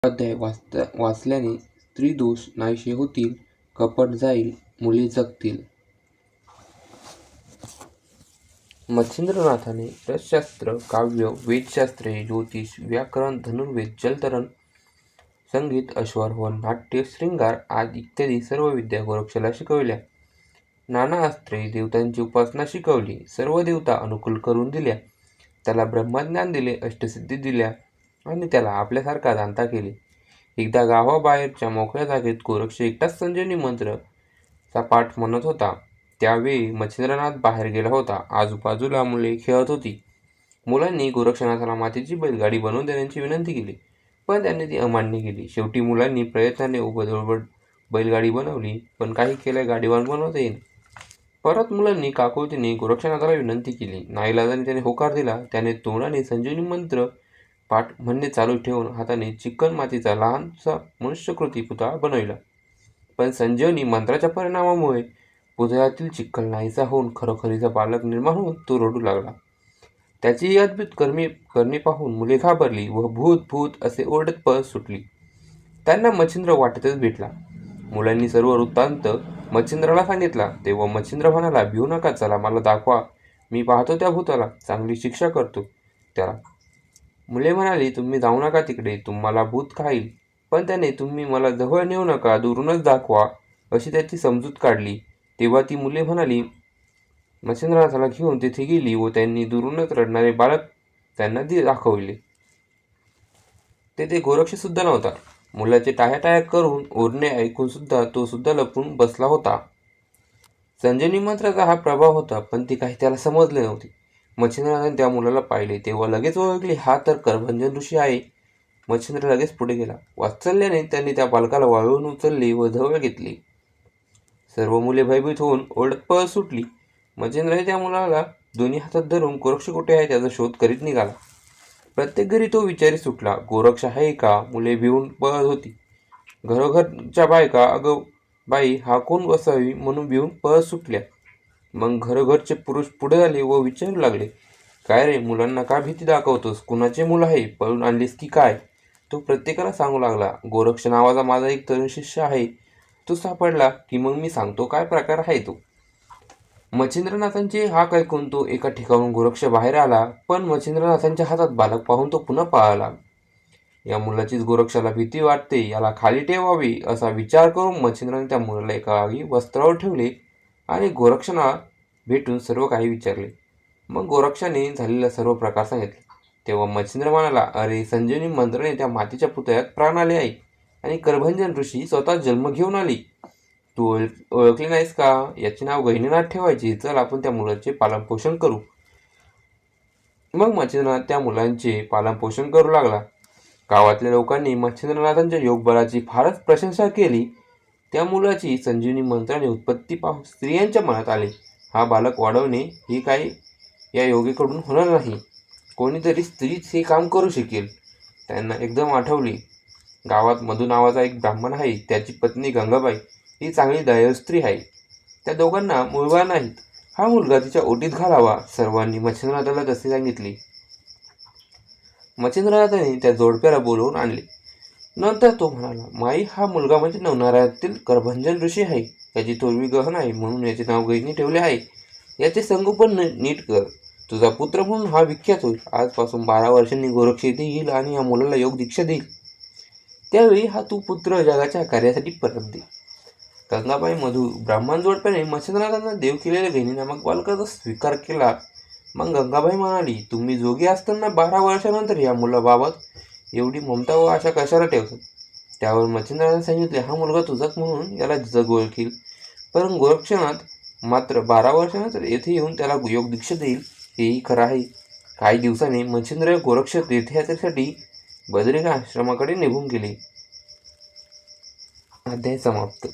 अध्याय वाचल्याने स्त्रीदोष नाहीसे होतील, कपट जाईल, मुले जगतील. मच्छिंद्रनाथाने रसशास्त्र, काव्य, वेदशास्त्रे, ज्योतिष, व्याकरण, धनुर्वेद, जलतरण, संगीत, अश्वारोहण, नाट्य, श्रृंगार आदी इत्यादी सर्व विद्या गोरक्षाला शिकविल्या. नाना अस्त्रे, देवतांची उपासना शिकवली. सर्व देवता अनुकूल करून दिल्या. त्याला ब्रह्मज्ञान दिले, अष्टसिद्धी दिल्या आणि त्याला आपल्यासारखा जाणता केले. एकदा गावाबाहेरच्या मोकळ्या जागेत गोरक्ष एकटाच संजीवनी मंत्रचा पाठ म्हणत होता. त्यावेळी मच्छिंद्रनाथ बाहेर गेला होता. आजूबाजूला मुले खेळत होती. मुलांनी गोरक्षनाथाला मातीची बैलगाडी बनवून देण्याची विनंती केली, पण त्यांनी ती अमान्य केली. शेवटी मुलांनी प्रयत्नाने उबडधोबड बैलगाडी बनवली, पण काही केल्या गाडीवान बनवता येईल. परत मुलांनी काकुळतीने गोरक्षनाथाला विनंती केली. नाईलाजाने त्याने होकार दिला. त्याने तोंडाने संजीवनी मंत्र पाठ म्हणणे चालू ठेवून हाताने चिकन मातीचा लहानसा मनुष्यकृती पुतळा बनविला. पण संजीवनी मंत्राच्या परिणामामुळे पुतळ्यातील चिखल नाहीसा होऊन खरोखरीचा बालक निर्माण होऊन तो रडू लागला. त्याची ही अद्भुत करणी पाहून मुले घाबरली व भूत भूत असे ओरडत पळत सुटली. त्यांना मच्छिंद्र वाटेतच भेटला. मुलांनी सर्व वृत्तांत मच्छिंद्राला सांगितला. तेव्हा मच्छिंद्र म्हणाला, भिऊ नका, चला मला दाखवा, मी पाहतो त्या भूताला, चांगली शिक्षा करतो त्याला. मुले म्हणाली, तुम्ही जाऊ नका तिकडे, तुम्हाला भूत खाईल. पण त्याने, तुम्ही मला जवळ नेऊ नका, दुरूनच दाखवा, अशी त्याची समजूत काढली. तेव्हा ती मुले म्हणाली, मच्छिंद्रनाथाला घेऊन तेथे गेली व त्यांनी दुरूनच रडणारे बालक त्यांना दाखवले. तेथे गोरक्ष सुद्धा नव्हता. मुलाचे टाळ्या करून ओरडणे ऐकून सुद्धा तो सुद्धा लपून बसला होता. संजीवनी मंत्राचा हा प्रभाव होता, पण ते काही त्याला समजले नव्हते. मच्छिंद्रनाथाने त्या मुलाला पाहिले तेव्हा लगेच ओळखले, हा तर करभंजन ऋषी आहे. मच्छिंद्र लगेच पुढे गेला. वात्सल्याने त्यांनी त्या बालकाला वाळवून उचलले व जवळ घेतले. सर्व मुले भयभीत होऊन ओरडत पळत सुटली. मच्छिंद्रही त्या मुलाला दोन्ही हातात धरून गोरक्ष कुठे आहे त्याचा शोध करीत निघाला. प्रत्येक घरी तो विचारी सुटला, गोरक्ष आहे का? मुले भिवून पळत होती. घरोघरच्या बायका, अगं बाई, हा कोण बसावी म्हणून भिवून पळत सुटल्या. मग घरोघरचे पुरुष पुढे आले व विचारू लागले, काय रे, मुलांना का भीती दाखवतोस? कुणाचे मूल आहे? पळून आणलीस की काय? तो प्रत्येकाला सांगू लागला, गोरक्ष नावाचा माझा एक तरुण शिष्य आहे. तो सापडला की मग मी सांगतो काय प्रकार आहे तो. मच्छिंद्रनाथांचे हाक ऐकून तो एका ठिकाणून गोरक्ष बाहेर आला, पण मच्छिंद्रनाथांच्या हातात बालक पाहून तो पुन्हा पळाला. या मुलाचीच गोरक्षाला भीती वाटते, याला खाली ठेवावी असा विचार करून मच्छिंद्राने त्या मुलाला एका वस्त्रावर ठेवले आणि गोरक्षाला भेटून सर्व काही विचारले. मग गोरक्षाने झालेला सर्व प्रकार सांगितले. तेव्हा मच्छिंद्र म्हणाला, अरे, संजीवनी मंत्राने त्या मातीच्या पुतळ्यात प्राण आले आहे आणि करभंजन ऋषी स्वतः जन्म घेऊन आली. तू ओळखले नाहीस का? याचे नाव गहिनीनाथ ठेवायचे. चल, आपण त्या मुलाचे पालनपोषण करू. मग मच्छिंद्रनाथ त्या मुलांचे पालनपोषण करू लागला. गावातल्या लोकांनी मच्छिंद्रनाथांच्या योगबळाची फारच प्रशंसा केली. त्या मुलाची संजीवनी मंत्राने उत्पत्ती पाहून स्त्रियांच्या मनात आले, हा बालक वाढवणे हे काही या योगीकडून होणार नाही. कोणीतरी स्त्रीच हे काम करू शकेल. त्यांना एकदम आठवले, गावात मधू नावाचा एक ब्राह्मण आहे, त्याची पत्नी गंगाबाई ही चांगली दयाळू स्त्री आहे. त्या दोघांना मुलगा नाहीत. हा मुलगा तिच्या ओटीत घालावा. सर्वांनी मच्छिंद्रनाथाला तसे सांगितले. मच्छिंद्रनाथाने त्या जोडप्याला बोलवून आणले. नंतर तो म्हणाला, माई, हा मुलगा म्हणजे नवनारातील करभंजन ऋषी आहे. याची थोरवी गहन आहे म्हणून याचे नाव गहिनी ठेवले आहे. याचे संगोपन नीट कर. तुझा पुत्र म्हणून हा विख्यात होईल. आजपासून 12 वर्षांनी गोरक्ष येथे येईल आणि या मुलाला योग दीक्षा देईल. त्यावेळी हा तू पुत्र जगाच्या कार्यासाठी परत दे. गंगाबाई मधू ब्राह्मण जोडप्याने मच्छिंद्रनाथांना देव केलेल्या गहिनी नामक बालकाचा स्वीकार केला. मग गंगाबाई म्हणाली, तुम्ही जोगी असताना 12 वर्षानंतर या मुलाबाबत एवढी ममता व आशा कशाला ठेवतात? त्यावर मच्छिंद्रनाथांनी सांगितले, हा मुलगा तुझाच म्हणून याला जग ओळखील. पण गोरक्षनाथ मात्र 12 वर्षानंतर येथे येऊन त्याला योग दीक्षा देईल, हेही खरं आहे. काही दिवसांनी मच्छिंद्र गोरक्ष तीर्थयात्रेसाठी बद्रिका आश्रमाकडे निघून गेले. अध्याय समाप्त.